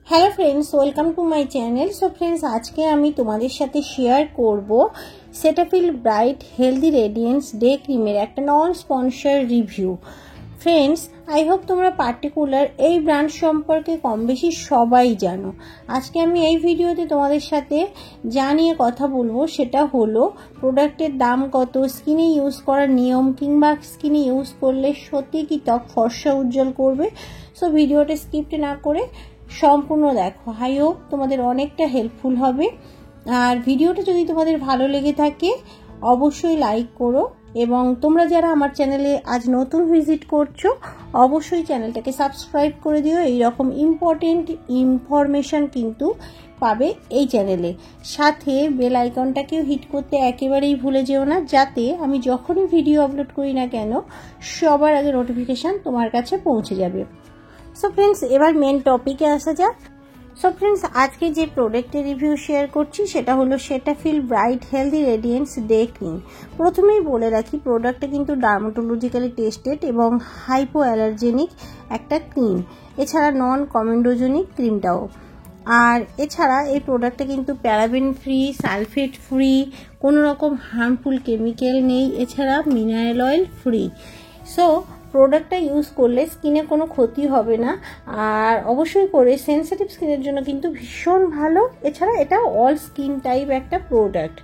Hello friends, welcome to my channel. So friends, आज के आमी तुम्हारे साथे शेयर करब Cetaphil bright healthy radiance day क्रीमेर एक non sponsor review. Friends, I hope तुम्हारा पार्टिकुलर এই ব্র্যান্ড সম্পর্কে কম বেশি সবাই জানো। আজকে আমি এই ভিডিওতে তোমাদের সাথে জানিয়ে কথা বলবো সেটা হলো প্রোডাক্টের দাম কত, স্কিনে ইউজ করার নিয়ম কিংবা স্কিনে ইউজ করলে সত্যি কি ত্বক ফর্সা উজ্জ্বল করবে। সো ভিডিওটা স্কিপ না করে সম্পূর্ণ দেখো। আই হোপ তোমাদের অনেকটা হেল্পফুল হবে। আর ভিডিওটা যদি তোমাদের ভালো লেগে থাকে অবশ্যই লাইক করো, এবং তোমরা যারা আমার চ্যানেলে আজ নতুন ভিজিট করছো অবশ্যই চ্যানেলটাকে সাবস্ক্রাইব করে দিও। এইরকম ইম্পর্টেন্ট ইনফরমেশন কিন্তু পাবে এই চ্যানেলে। সাথে বেল আইকনটাকেও হিট করতে একেবারেই ভুলে যেও না, যাতে আমি যখনই ভিডিও আপলোড করি না কেন সবার আগে নোটিফিকেশান তোমার কাছে পৌঁছে যাবে। সো ফ্রেন্ডস, এবার মেন টপিকে আসা যাক। সো ফ্রেন্ডস, আজকে যে প্রোডাক্টের রিভিউ শেয়ার করছি সেটা হলো Cetaphil bright healthy radiance day cream. প্রথমেই বলে রাখি, প্রোডাক্টটা কিন্তু ডার্মাটোলজিক্যালি টেস্টেড এবং হাইপো অ্যালার্জেনিক একটা ক্রিম, এছাড়া নন কমেন্ডোজেনিক ক্রিমটাও। আর এছাড়া এই প্রোডাক্টটা কিন্তু প্যারাবেন ফ্রি, সালফেট ফ্রি, কোনো রকম হার্মফুল কেমিক্যাল নেই, এছাড়া মিনারেল অয়েল ফ্রি। সো প্রোডাক্টটা ইউজ করলে স্কিনে কোনো ক্ষতি হবে না, আর অবশ্যই করে সেনসিটিভ স্কিনের জন্য কিন্তু ভীষণ ভালো। এছাড়া এটা অল স্কিন টাইপ একটা প্রোডাক্ট।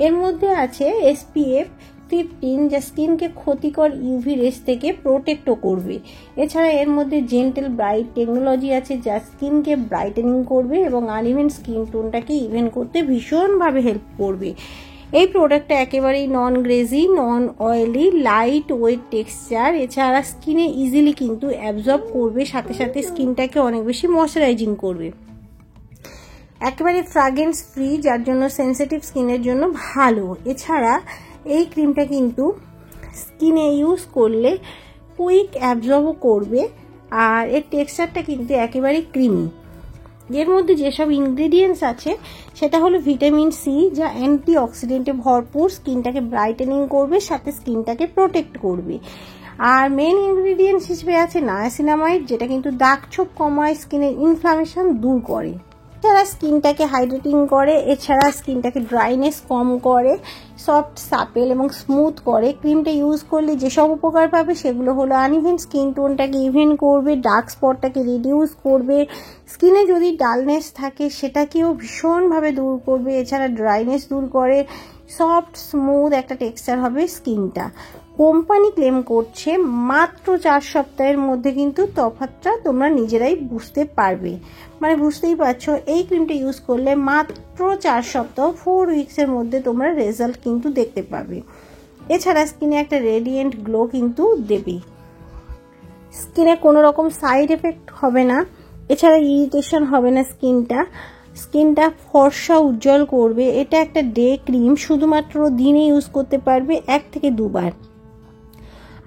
এর মধ্যে আছে SPF 15, যা স্কিনকে ক্ষতিকর ইউভি রেস থেকে প্রোটেক্টও করবে। এছাড়া এর মধ্যে জেন্টেল ব্রাইট টেকনোলজি আছে, যা স্কিনকে ব্রাইটেনিং করবে এবং আনইভেন স্কিন টোনটাকে ইভেন করতে ভীষণভাবে হেল্প করবে। এই প্রোডাক্টটা একেবারেই নন গ্রেজি, নন অয়েলি, লাইট ওয়েট টেক্সচার। এছাড়া স্কিনে ইজিলি কিন্তু অ্যাবজর্ব করবে, সাথে সাথে স্কিনটাকে অনেক বেশি ময়শ্চারাইজিং করবে। একেবারে ফ্র্যাগ্রেন্স ফ্রি, যার জন্য সেনসিটিভ স্কিনের জন্য ভালো। এছাড়া এই ক্রিমটা কিন্তু স্কিনে ইউজ করলে কুইক অ্যাবজর্বও করবে, আর এর টেক্সচারটা কিন্তু একেবারেই ক্রিমি। এর মধ্যে যেসব ইনগ্রেডিয়েন্টস আছে সেটা হলো ভিটামিন সি, যা অ্যান্টি অক্সিডেন্টে ভরপুর, স্কিনটাকে ব্রাইটেনিং করবে, সাথে স্কিনটাকে প্রোটেক্ট করবে। আর মেন ইনগ্রেডিয়েন্টস হিসেবে আছে নায়াসিনামাইড, যেটা কিন্তু দাগ ছোপ কমায়, স্কিনের ইনফ্লামেশন দূর করে, এছাড়া স্কিনটাকে হাইড্রেটিং করে, এছাড়া স্কিনটাকে ড্রাইনেস কম করে, সফট সাপেল এবং স্মুথ করে। ক্রিমটা ইউজ করলে যেসব উপকার পাবে সেগুলো হলো আনইভেন স্কিন টোনটাকে ইভেন করবে, ডার্ক স্পটটাকে রিডিউস করবে, স্কিনে যদি ডালনেস থাকে সেটাকেও ভীষণভাবে দূর করবে, এছাড়া ড্রাইনেস দূর করে, সফট স্মুথ একটা টেক্সচার হবে স্কিনটা। কোম্পানি ক্লেম করছে মাত্র 4 সপ্তাহের মধ্যে কিন্তু তফাৎটা তোমরা নিজেরাই বুঝতে পারবে। মানে বুঝতেই পারছো, এই ক্রিমটা ইউজ করলে মাত্র 4 সপ্তাহ 4 উইক্সের মধ্যে তোমরা রেজাল্ট কিন্তু দেখতে পাবে। এছাড়া স্কিনে একটা রেডিয়েন্ট গ্লো কিন্তু দেবে, স্কিনে কোনো রকম সাইড এফেক্ট হবে না, এছাড়া ইরিটেশন হবে না, স্কিনটা ফর্সা উজ্জ্বল করবে। এটা একটা ডে ক্রিম, শুধুমাত্র দিনে ইউজ করতে পারবে 1 থেকে 2 বার।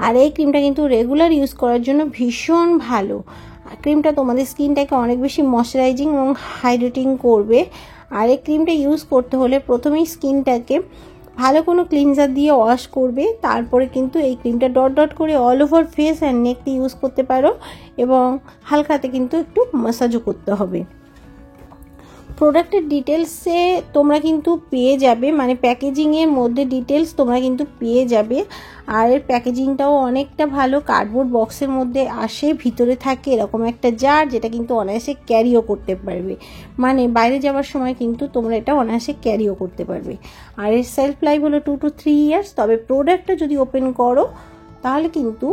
আর এই ক্রিমটা কিন্তু রেগুলার ইউজ করার জন্য ভীষণ ভালো। ক্রিমটা তোমাদের স্কিনটাকে অনেক বেশি ময়শ্চারাইজিং এবং হাইড্রেটিং করবে। আর এই ক্রিমটা ইউজ করতে হলে প্রথমেই স্কিনটাকে ভালো কোনো ক্লিনজার দিয়ে ওয়াশ করবে, তারপরে কিন্তু এই ক্রিমটা ডট ডট করে অল ওভার ফেস অ্যান্ড নেকতে ইউজ করতে পারো, এবং হালকাতে কিন্তু একটু ম্যাসাজও করতে হবে। প্রোডাক্টের ডিটেলসে তোমরা কিন্তু পেয়ে যাবে, মানে প্যাকেজিংয়ের মধ্যে ডিটেলস তোমরা কিন্তু পেয়ে যাবে। আর এর প্যাকেজিংটাও অনেকটা ভালো, কার্ডবোর্ড বক্সের মধ্যে আসে, ভিতরে থাকে এরকম একটা জার, যেটা কিন্তু অনায়াসে ক্যারিও করতে পারবে, মানে বাইরে যাওয়ার সময় কিন্তু তোমরা এটা অনায়াসে ক্যারিও করতে পারবে। আর এর সেলফ লাইফ হলো 2 to 3 ইয়ার্স। তবে প্রোডাক্টটা যদি ওপেন করো তাহলে কিন্তু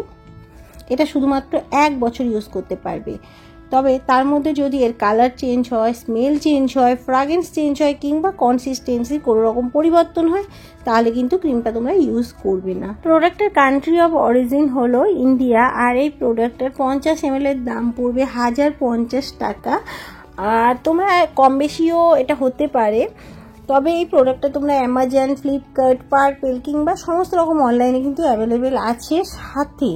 এটা শুধুমাত্র 1 বছর ইউজ করতে পারবে। তবে তার মধ্যে যদি এর কালার চেঞ্জ হয়, স্মেল চেঞ্জ হয়, ফ্র্যাগ্রেন্স চেঞ্জ হয়, কিংবা কনসিস্টেন্সির কোনো রকম পরিবর্তন হয়, তাহলে কিন্তু ক্রিমটা তোমরা ইউজ করবে না। প্রোডাক্টের কান্ট্রি অফ অরিজিন হলো ইন্ডিয়া, আর এই প্রোডাক্টের 50 ml এর দাম পড়বে 1050 টাকা। আর তোমরা কম বেশিও এটা হতে পারে। তবে এই প্রোডাক্টটা তোমরা অ্যামাজন, ফ্লিপকার্ট, পার্পেল কিংবা সমস্ত রকম অনলাইনে কিন্তু অ্যাভেলেবেল আছে, সাথে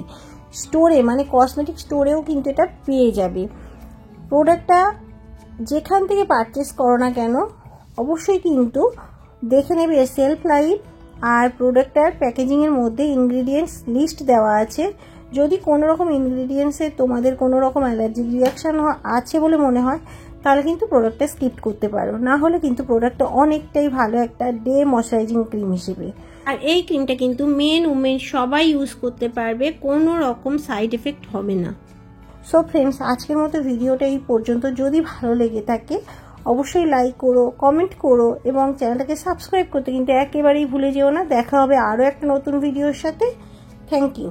স্টোরে মানে কসমেটিক স্টোরেও কিন্তু এটা পেয়ে যাবে। প্রোডাক্টটা যেখান থেকে পারচেস করো না কেন অবশ্যই কিন্তু দেখে নেবে সেলফ লাইফ, আর প্রোডাক্টটার প্যাকেজিংয়ের মধ্যে ইনগ্রিডিয়েন্টস লিস্ট দেওয়া আছে। যদি কোনো রকম ইনগ্রিডিয়েন্টসে তোমাদের কোনো রকম অ্যালার্জিক রিয়াকশান আছে বলে মনে হয় তাহলে কিন্তু প্রোডাক্টটা স্কিপ করতে পারো, না হলে কিন্তু প্রোডাক্টটা অনেকটাই ভালো একটা ডে ময়শ্চারাইজিং ক্রিম হিসেবে। আর এই ক্রিমটা কিন্তু মেন উমেন সবাই ইউজ করতে পারবে, কোনো রকম সাইড এফেক্ট হবে না। সো ফ্রেন্ডস, আজকের মতো ভিডিওটা এই পর্যন্ত। যদি ভালো লেগে থাকে অবশ্যই লাইক করো, কমেন্ট করো এবং চ্যানেলটাকে সাবস্ক্রাইব করতে কিন্তু একেবারেই ভুলে যেও না। দেখা হবে আরও একটা নতুন ভিডিওর সাথে। Thank you.